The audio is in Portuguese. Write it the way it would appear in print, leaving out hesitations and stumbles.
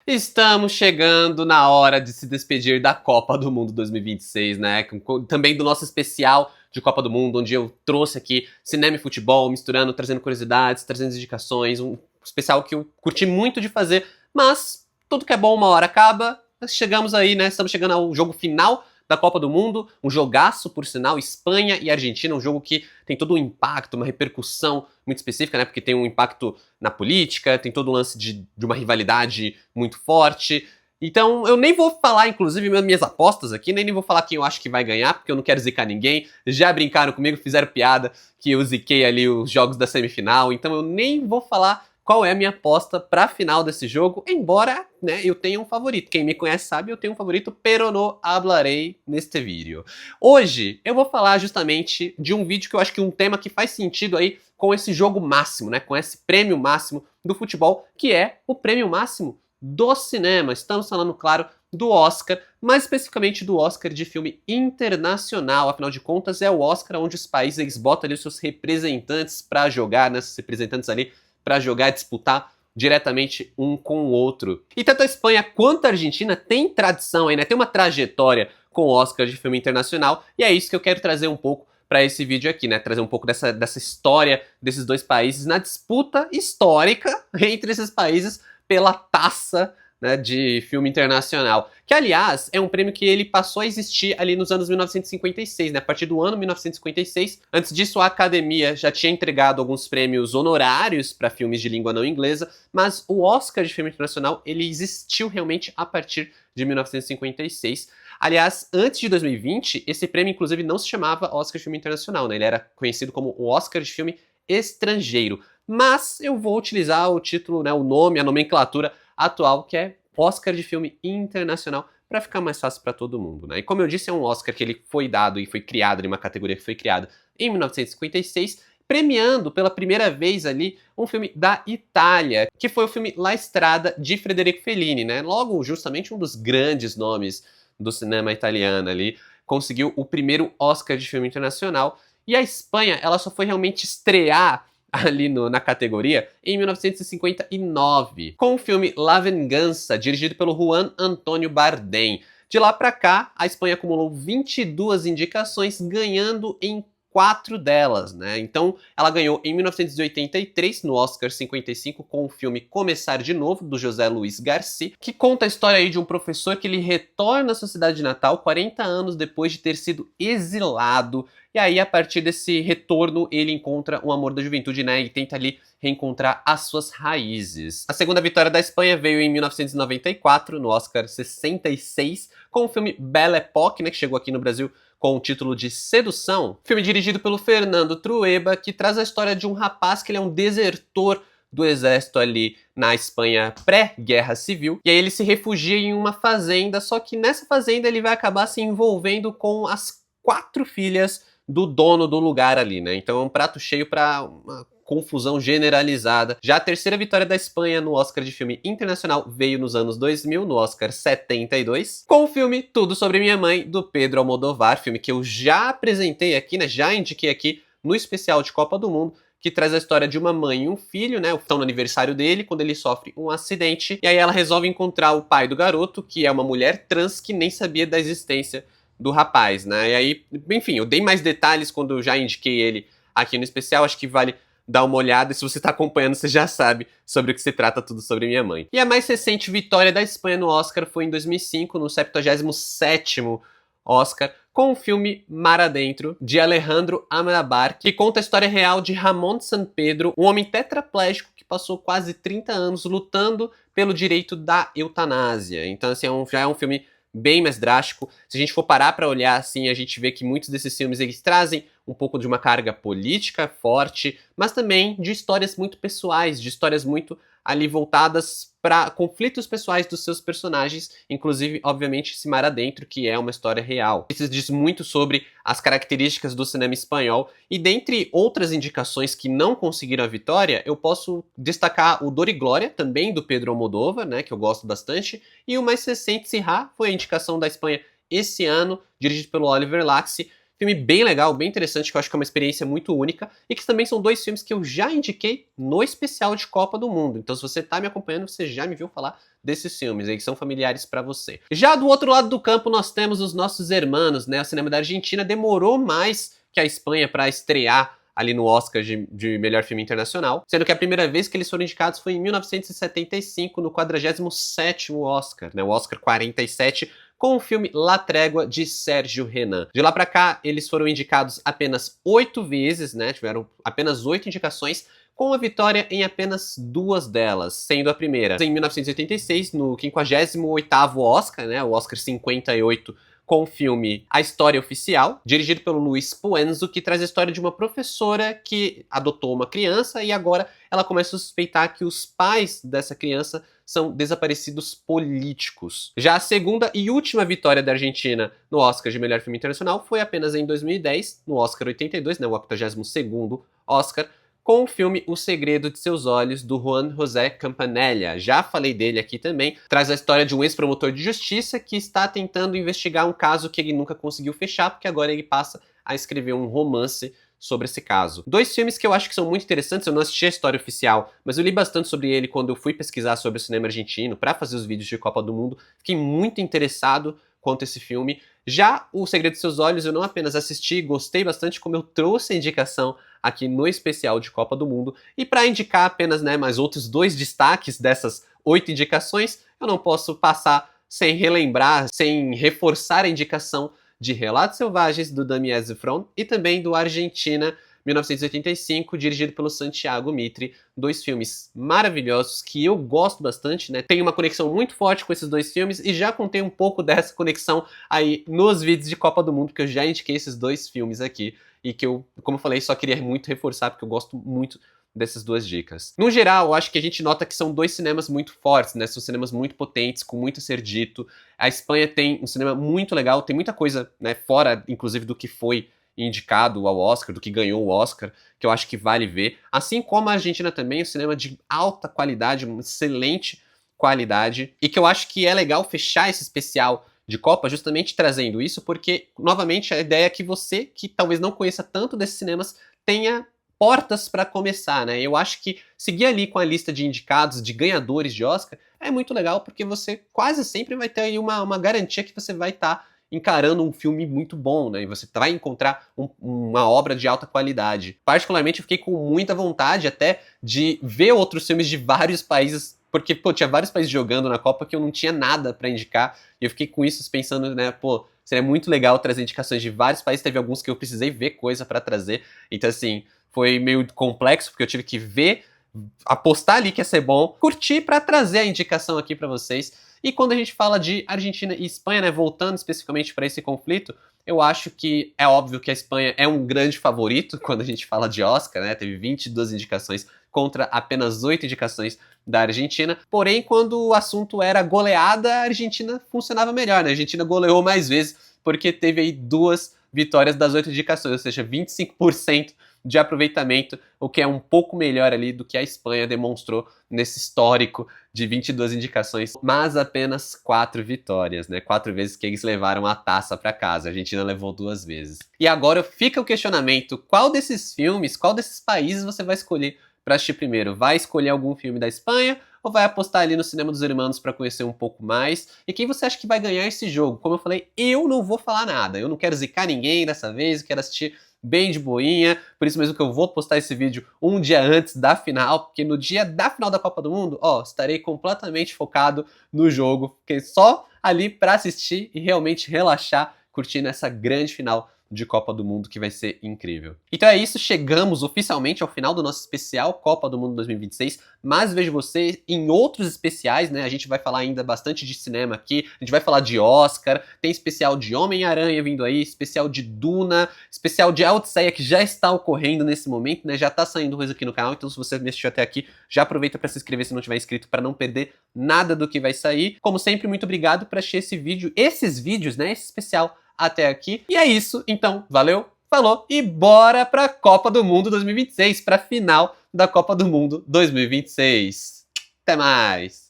Estamos chegando na hora de se despedir da Copa do Mundo 2026, né? Também do nosso especial de Copa do Mundo, onde eu trouxe aqui cinema e futebol, misturando, trazendo curiosidades, trazendo indicações. Um especial que eu curti muito de fazer, mas tudo que é bom uma hora acaba. Chegamos aí, né? Estamos chegando ao jogo final da Copa do Mundo, um jogaço, por sinal, Espanha e Argentina, um jogo que tem todo um impacto, uma repercussão muito específica, né? Porque tem um impacto na política, tem todo um lance de uma rivalidade muito forte. Então, eu nem vou falar, inclusive, minhas apostas aqui, nem vou falar quem eu acho que vai ganhar, porque eu não quero zicar ninguém. Já brincaram comigo, fizeram piada que eu ziquei ali os jogos da semifinal, então eu nem vou falar qual é a minha aposta pra final desse jogo, embora, né, eu tenha um favorito. Quem me conhece sabe, eu tenho um favorito, pero no hablarei neste vídeo. Hoje, eu vou falar justamente de um vídeo que eu acho que é um tema que faz sentido aí com esse jogo máximo, né, com esse prêmio máximo do futebol, que é o prêmio máximo do cinema. Estamos falando, claro, do Oscar, mais especificamente do Oscar de filme internacional. Afinal de contas, é o Oscar onde os países botam ali os seus representantes pra jogar, né, esses representantes ali para jogar e disputar diretamente um com o outro. E tanto a Espanha quanto a Argentina tem tradição aí, né? Tem uma trajetória com o Oscar de filme internacional, e é isso que eu quero trazer um pouco para esse vídeo aqui, né? Trazer um pouco dessa história desses dois países na disputa histórica entre esses países pela taça, né, de filme internacional. Que, aliás, é um prêmio que ele passou a existir ali nos anos 1956, né? A partir do ano 1956. Antes disso, a Academia já tinha entregado alguns prêmios honorários para filmes de língua não inglesa, mas o Oscar de filme internacional, ele existiu realmente a partir de 1956. Aliás, antes de 2020, esse prêmio, inclusive, não se chamava Oscar de filme internacional, né? Ele era conhecido como o Oscar de filme estrangeiro. Mas eu vou utilizar o título, né, o nome, a nomenclatura atual, que é Oscar de filme internacional, para ficar mais fácil para todo mundo, né? E como eu disse, é um Oscar que ele foi dado e foi criado em uma categoria que foi criada em 1956, premiando pela primeira vez ali um filme da Itália, que foi o filme La Strada de Federico Fellini, né? Logo, justamente um dos grandes nomes do cinema italiano ali, conseguiu o primeiro Oscar de filme internacional. E a Espanha, ela só foi realmente estrear ali na categoria em 1959, com o filme La Venganza, dirigido pelo Juan Antonio Bardem. De lá pra cá, a Espanha acumulou 22 indicações, ganhando em 4 delas, né? Então, ela ganhou em 1983, no Oscar 55, com o filme Começar de Novo, do José Luiz García, que conta a história aí de um professor que ele retorna à sua cidade natal 40 anos depois de ter sido exilado. E aí, a partir desse retorno, ele encontra o amor da juventude, né? E tenta ali reencontrar as suas raízes. A segunda vitória da Espanha veio em 1994, no Oscar 66, com o filme Belle Époque, né? Que chegou aqui no Brasil com o título de Sedução. Filme dirigido pelo Fernando Trueba, que traz a história de um rapaz que ele é um desertor do exército ali na Espanha pré-guerra civil. E aí ele se refugia em uma fazenda, só que nessa fazenda ele vai acabar se envolvendo com as 4 filhas do dono do lugar ali, né? Então é um prato cheio para uma confusão generalizada. Já a terceira vitória da Espanha no Oscar de filme internacional veio nos anos 2000, no Oscar 72, com o filme Tudo Sobre Minha Mãe, do Pedro Almodóvar, filme que eu já apresentei aqui, né? Já indiquei aqui no especial de Copa do Mundo, que traz a história de uma mãe e um filho, né? Estão no aniversário dele, quando ele sofre um acidente, e aí ela resolve encontrar o pai do garoto, que é uma mulher trans que nem sabia da existência do rapaz, né? E aí, enfim, eu dei mais detalhes quando eu já indiquei ele aqui no especial, acho que vale dar uma olhada, e se você está acompanhando, você já sabe sobre o que se trata Tudo Sobre Minha Mãe. E a mais recente vitória da Espanha no Oscar foi em 2005, no 77º Oscar, com o filme Mar Adentro, de Alejandro Amenábar, que conta a história real de Ramón Sampedro, um homem tetraplégico que passou quase 30 anos lutando pelo direito da eutanásia. Então, assim, já é um filme bem mais drástico. Se a gente for parar para olhar assim, a gente vê que muitos desses filmes eles trazem um pouco de uma carga política forte, mas também de histórias muito pessoais, de histórias muito ali voltadas para conflitos pessoais dos seus personagens, inclusive, obviamente, esse Mar Adentro, que é uma história real. Isso diz muito sobre as características do cinema espanhol, e dentre outras indicações que não conseguiram a vitória, eu posso destacar o Dor e Glória, também do Pedro Almodóvar, né, que eu gosto bastante, e o mais recente, Sirá, foi a indicação da Espanha esse ano, dirigido pelo Oliver Laxi, Filme bem legal, bem interessante, que eu acho que é uma experiência muito única, e que também são dois filmes que eu já indiquei no especial de Copa do Mundo. Então se você tá me acompanhando, você já me viu falar desses filmes aí, que são familiares pra você. Já do outro lado do campo, nós temos os nossos hermanos, né? O cinema da Argentina demorou mais que a Espanha pra estrear ali no Oscar de melhor filme internacional, sendo que a primeira vez que eles foram indicados foi em 1975, no 47º Oscar, né, o Oscar 47, com o filme La Trégua, de Sérgio Renan. De lá pra cá, eles foram indicados apenas 8 vezes, né, tiveram apenas 8 indicações, com a vitória em apenas 2 delas, sendo a primeira em 1986, no 58º Oscar, né, o Oscar 58, com o filme A História Oficial, dirigido pelo Luis Puenzo, que traz a história de uma professora que adotou uma criança e agora ela começa a suspeitar que os pais dessa criança são desaparecidos políticos. Já a segunda e última vitória da Argentina no Oscar de melhor filme internacional foi apenas em 2010, no Oscar 82, né, o 82º Oscar, com o filme O Segredo de Seus Olhos, do Juan José Campanella. Já falei dele aqui também. Traz a história de um ex-promotor de justiça que está tentando investigar um caso que ele nunca conseguiu fechar, porque agora ele passa a escrever um romance sobre esse caso. Dois filmes que eu acho que são muito interessantes, eu não assisti a História Oficial, mas eu li bastante sobre ele quando eu fui pesquisar sobre o cinema argentino para fazer os vídeos de Copa do Mundo. Fiquei muito interessado quanto a esse filme. Já O Segredo de Seus Olhos eu não apenas assisti, gostei bastante, como eu trouxe a indicação aqui no especial de Copa do Mundo. E para indicar apenas, né, mais outros 2 destaques dessas 8 indicações, eu não posso passar sem relembrar, sem reforçar a indicação de Relatos Selvagens, do Damien Zefron, e também do Argentina, 1985, dirigido pelo Santiago Mitre. 2 filmes maravilhosos que eu gosto bastante, né? Tenho uma conexão muito forte com esses 2 filmes e já contei um pouco dessa conexão aí nos vídeos de Copa do Mundo, que eu já indiquei esses 2 filmes aqui e que eu, como eu falei, só queria muito reforçar porque eu gosto muito dessas 2 dicas. No geral, eu acho que a gente nota que são 2 cinemas muito fortes, né? São cinemas muito potentes, com muito a ser dito. A Espanha tem um cinema muito legal, tem muita coisa, né, fora, inclusive, do que foi indicado ao Oscar, do que ganhou o Oscar, que eu acho que vale ver. Assim como a Argentina também, um cinema de alta qualidade, uma excelente qualidade, e que eu acho que é legal fechar esse especial de Copa justamente trazendo isso, porque, novamente, a ideia é que você, que talvez não conheça tanto desses cinemas, tenha portas para começar, né? Eu acho que seguir ali com a lista de indicados, de ganhadores de Oscar, é muito legal, porque você quase sempre vai ter aí uma garantia que você vai estar encarando um filme muito bom, né? E você vai encontrar uma obra de alta qualidade. Particularmente, eu fiquei com muita vontade até de ver outros filmes de vários países, porque, pô, tinha vários países jogando na Copa que eu não tinha nada para indicar, e eu fiquei com isso pensando, né, pô, seria muito legal trazer indicações de vários países, teve alguns que eu precisei ver coisa para trazer, então assim, foi meio complexo, porque eu tive que ver, apostar ali que ia ser bom, curtir para trazer a indicação aqui para vocês. E quando a gente fala de Argentina e Espanha, né, voltando especificamente para esse conflito, eu acho que é óbvio que a Espanha é um grande favorito quando a gente fala de Oscar, né? Teve 22 indicações contra apenas 8 indicações da Argentina. Porém, quando o assunto era goleada, a Argentina funcionava melhor, né? A Argentina goleou mais vezes porque teve aí 2 vitórias das 8 indicações, ou seja, 25% de aproveitamento, o que é um pouco melhor ali do que a Espanha demonstrou nesse histórico de 22 indicações, mas apenas 4 vitórias, né? 4 vezes que eles levaram a taça para casa. A Argentina levou 2 vezes. E agora fica o questionamento: qual desses filmes, qual desses países você vai escolher para assistir primeiro? Vai escolher algum filme da Espanha ou vai apostar ali no Cinema dos Irmãos para conhecer um pouco mais? E quem você acha que vai ganhar esse jogo? Como eu falei, eu não vou falar nada. Eu não quero zicar ninguém dessa vez, eu quero assistir bem de boinha, por isso mesmo que eu vou postar esse vídeo um dia antes da final, porque no dia da final da Copa do Mundo, ó, estarei completamente focado no jogo, fiquei só ali para assistir e realmente relaxar, curtindo essa grande final de Copa do Mundo, que vai ser incrível. Então é isso, chegamos oficialmente ao final do nosso especial Copa do Mundo 2026, mas vejo você em outros especiais, né? A gente vai falar ainda bastante de cinema aqui, a gente vai falar de Oscar, tem especial de Homem-Aranha vindo aí, especial de Duna, especial de Odisseia que já está ocorrendo nesse momento, né? Já tá saindo coisa aqui no canal, então se você me assistiu até aqui, já aproveita para se inscrever se não tiver inscrito, para não perder nada do que vai sair. Como sempre, muito obrigado por assistir esse vídeo, esses vídeos, né? Esse especial até aqui. E é isso, então, valeu, falou e bora pra Copa do Mundo 2026, pra final da Copa do Mundo 2026. Até mais!